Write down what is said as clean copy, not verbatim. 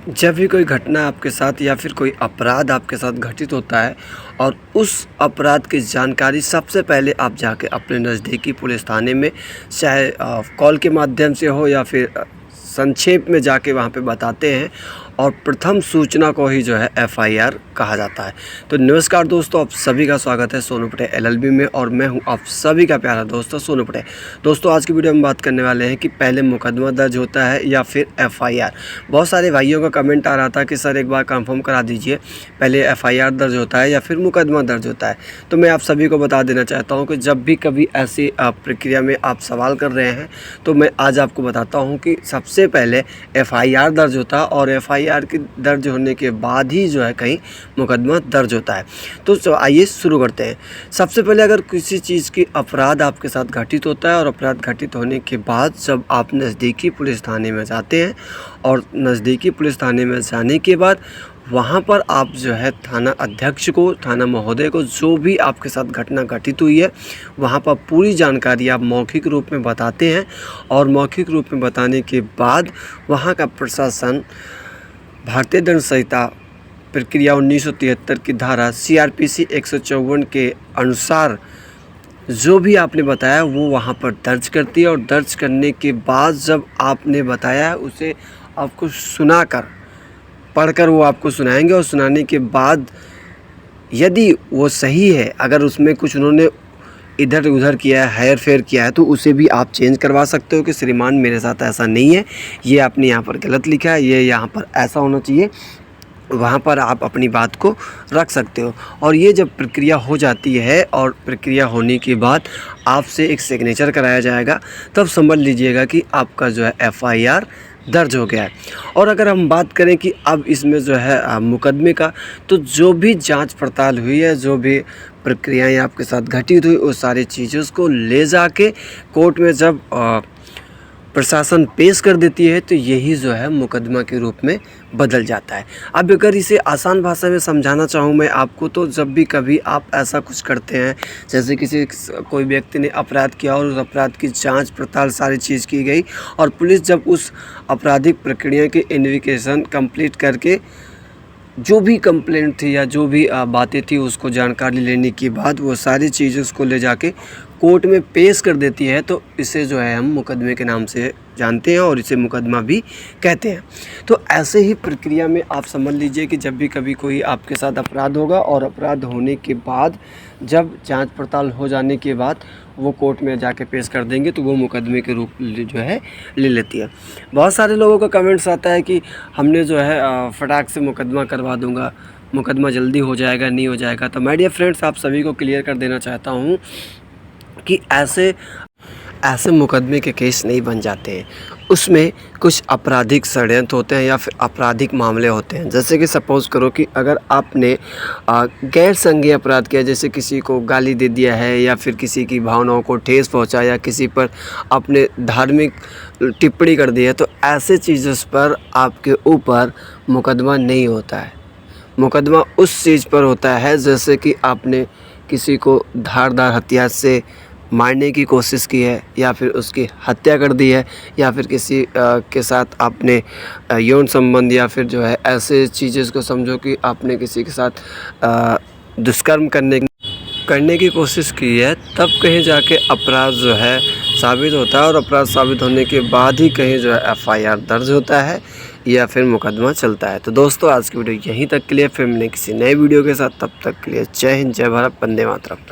जब भी कोई घटना आपके साथ या फिर कोई अपराध आपके साथ घटित होता है और उस अपराध की जानकारी सबसे पहले आप जाके अपने नज़दीकी पुलिस थाने में चाहे कॉल के माध्यम से हो या फिर संक्षेप में जाके वहाँ पे बताते हैं और प्रथम सूचना को ही जो है एफआईआर कहा जाता है। तो नमस्कार दोस्तों, आप सभी का स्वागत है सोनू पटे एलएलबी में और मैं हूं आप सभी का प्यारा दोस्त सोनू पटे। दोस्तों आज की वीडियो में बात करने वाले हैं कि पहले मुकदमा दर्ज होता है या फिर एफआईआर। बहुत सारे भाइयों का कमेंट आ रहा था कि सर एक बार कंफर्म करा दीजिए, पहले एफआईआर दर्ज होता है या फिर मुकदमा दर्ज होता है। तो मैं आप सभी को बता देना चाहता हूँ कि जब भी कभी ऐसी प्रक्रिया में आप सवाल कर रहे हैं तो मैं आज आपको बताता हूँ कि सबसे पहले एफआईआर दर्ज होता है और एफआईआर के दर्ज होने के बाद ही जो है कहीं मुकदमा दर्ज होता है। तो आइए शुरू करते हैं। सबसे पहले अगर किसी चीज़ की अपराध आपके साथ घटित होता है और अपराध घटित होने के बाद जब आप नज़दीकी पुलिस थाने में जाते हैं और नज़दीकी पुलिस थाने में जाने के बाद वहाँ पर आप जो है थाना अध्यक्ष को, थाना महोदय को जो भी आपके साथ घटना घटित हुई है वहाँ पर पूरी जानकारी आप मौखिक रूप में बताते हैं और मौखिक रूप में बताने के बाद वहाँ का प्रशासन भारतीय दंड संहिता प्रक्रिया 1973 की धारा CRPC 154 के अनुसार जो भी आपने बताया वो वहाँ पर दर्ज करती है और दर्ज करने के बाद जब आपने बताया उसे आपको सुनाकर, पढ़कर वो आपको सुनाएंगे और सुनाने के बाद यदि वो सही है, अगर उसमें कुछ उन्होंने इधर उधर किया है, हेर फेर किया है, तो उसे भी आप चेंज करवा सकते हो कि श्रीमान मेरे साथ ऐसा नहीं है, ये आपने यहाँ पर गलत लिखा है, ये यहाँ पर ऐसा होना चाहिए। वहाँ पर आप अपनी बात को रख सकते हो। और ये जब प्रक्रिया हो जाती है और प्रक्रिया होने के बाद आपसे एक सिग्नेचर कराया जाएगा, तब समझ लीजिएगा कि आपका जो है एफआईआर दर्ज हो गया है। और अगर हम बात करें कि अब इसमें जो है मुकदमे का, तो जो भी जांच पड़ताल हुई है, जो भी प्रक्रियाएं आपके साथ घटित हुई, उस सारी चीज़ों को ले जाके कोर्ट में जब प्रशासन पेश कर देती है तो यही जो है मुकदमा के रूप में बदल जाता है। अब अगर इसे आसान भाषा में समझाना चाहूँ मैं आपको, तो जब भी कभी आप ऐसा कुछ करते हैं, जैसे कोई व्यक्ति ने अपराध किया और उस अपराध की जांच पड़ताल सारी चीज़ की गई और पुलिस जब उस आपराधिक प्रक्रिया की इन्वेस्टिगेशन कंप्लीट करके जो भी कंप्लेंट थी या जो भी बातें थी उसको जानकारी लेने के बाद वो सारी चीज़ें उसको ले जाके कोर्ट में पेश कर देती है, तो इसे जो है हम मुकदमे के नाम से जानते हैं और इसे मुकदमा भी कहते हैं। तो ऐसे ही प्रक्रिया में आप समझ लीजिए कि जब भी कभी कोई आपके साथ अपराध होगा और अपराध होने के बाद जब जांच पड़ताल हो जाने के बाद वो कोर्ट में जाके पेश कर देंगे तो वो मुकदमे के रूप जो है ले लेती है। बहुत सारे लोगों का कमेंट्स आता है कि हमने जो है फटाक से मुकदमा करवा दूंगा, मुकदमा जल्दी हो जाएगा, नहीं हो जाएगा। तो माय डियर फ्रेंड्स, आप सभी को क्लियर कर देना चाहता हूँ कि ऐसे मुकदमे के केस नहीं बन जाते हैं। उसमें कुछ आपराधिक षड्यंत्र होते हैं या फिर आपराधिक मामले होते हैं। जैसे कि सपोज़ करो कि अगर आपने गैर संज्ञेय अपराध किया, जैसे किसी को गाली दे दिया है या फिर किसी की भावनाओं को ठेस पहुंचाया, किसी पर आपने धार्मिक टिप्पणी कर दी है, तो ऐसे चीज़ों पर आपके ऊपर मुकदमा नहीं होता है। मुकदमा उस चीज़ पर होता है जैसे कि आपने किसी को धारदार हथियार से मारने की कोशिश की है या फिर उसकी हत्या कर दी है या फिर किसी के साथ आपने यौन संबंध या फिर जो है ऐसे चीज़ें को समझो कि आपने किसी के साथ दुष्कर्म करने की कोशिश की है, तब कहीं जाके अपराध जो है साबित होता है और अपराध साबित होने के बाद ही कहीं जो है एफआईआर दर्ज होता है या फिर मुकदमा चलता है। तो दोस्तों आज की वीडियो यहीं तक के लिए, फिर मिलेंगे किसी नए वीडियो के साथ। तब तक के लिए जय हिंद, जय भारत, वंदे मातरम।